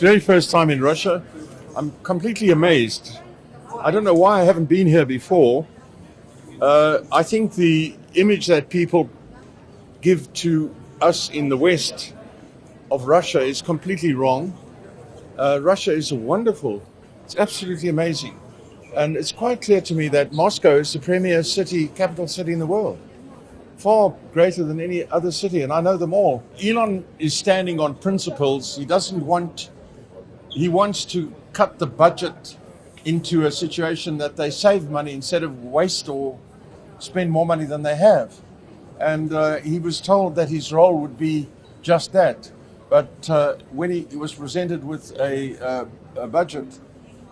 Very first time in Russia. I'm completely amazed. I don't know why I haven't been here before. I think the image that people give to us in the West of Russia is completely wrong. Russia is wonderful. It's absolutely amazing. And it's quite clear to me that Moscow is the premier city, capital city in the world. Far greater than any other city, and I know them all. Elon is standing on principles. He wants to cut the budget into a situation that they save money instead of waste or spend more money than they have. And he was told that his role would be just that. But when he was presented with a budget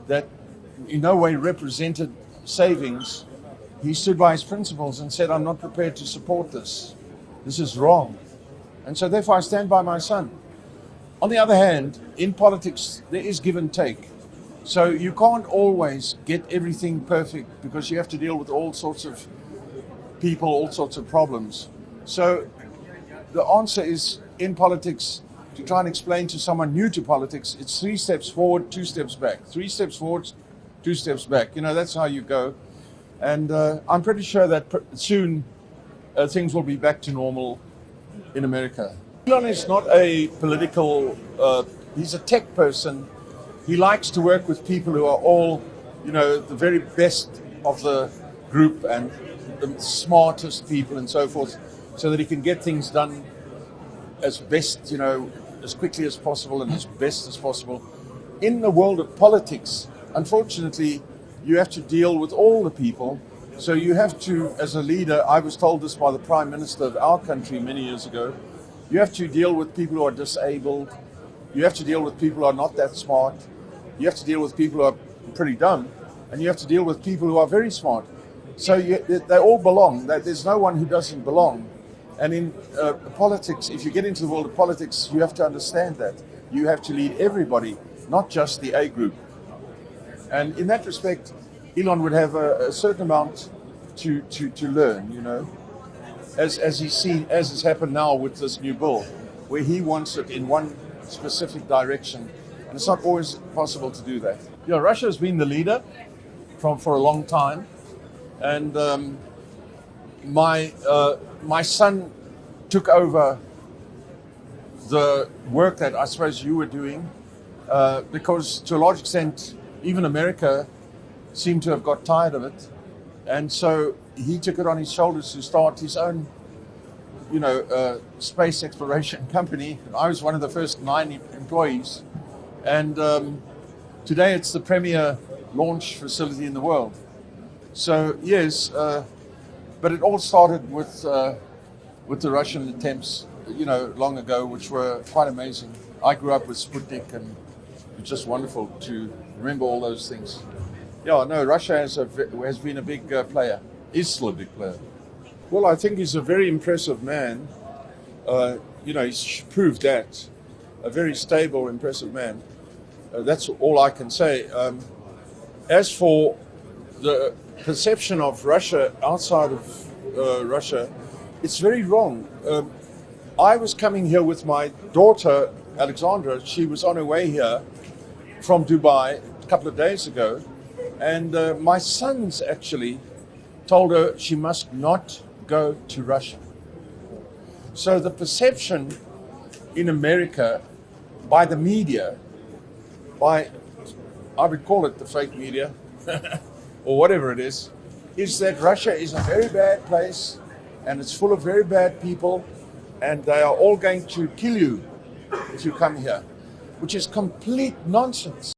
that in no way represented savings, he stood by his principles and said, I'm not prepared to support this. This is wrong. And so therefore I stand by my son. On the other hand, in politics, there is give and take. So you can't always get everything perfect because you have to deal with all sorts of people, all sorts of problems. So the answer is, in politics, to try and explain to someone new to politics, it's 3 steps forward, 2 steps back. 3 steps forward, 2 steps back. You know, that's how you go. And I'm pretty sure that soon things will be back to normal in America. Elon is not a political, he's a tech person. He likes to work with people who are all, you know, the very best of the group and the smartest people and so forth, so that he can get things done as best, you know, as quickly as possible and as best as possible. In the world of politics, unfortunately, you have to deal with all the people. So you have to, as a leader, I was told this by the Prime Minister of our country many years ago, you have to deal with people who are disabled. You have to deal with people who are not that smart. You have to deal with people who are pretty dumb. And you have to deal with people who are very smart. So they all belong. There's no one who doesn't belong. And in politics, if you get into the world of politics, you have to understand that. You have to lead everybody, not just the A group. And in that respect, Elon would have a certain amount to learn, you know. As he's seen, as has happened now with this new bill, where he wants it in one specific direction, and it's not always possible to do that. Yeah, Russia has been the leader for a long time, and my son took over the work that I suppose you were doing, because to a large extent, even America seemed to have got tired of it, and so he took it on his shoulders to start his own, you know, space exploration company. I was one of the first 9 employees, and today it's the premier launch facility in the world. So yes, but it all started with the Russian attempts, you know, long ago, which were quite amazing. I grew up with Sputnik, and it's just wonderful to remember all those things. Yeah, no, Russia has been a big player. Is still a big player. Well, I think he's a very impressive man. You know, he's proved that. A very stable, impressive man. That's all I can say. As for the perception of Russia outside of Russia, it's very wrong. I was coming here with my daughter, Alexandra. She was on her way here from Dubai a couple of days ago. And my sons actually told her she must not go to Russia. So the perception in America by the media, I would call it the fake media, or whatever it is that Russia is a very bad place, and it's full of very bad people, and they are all going to kill you if you come here, which is complete nonsense.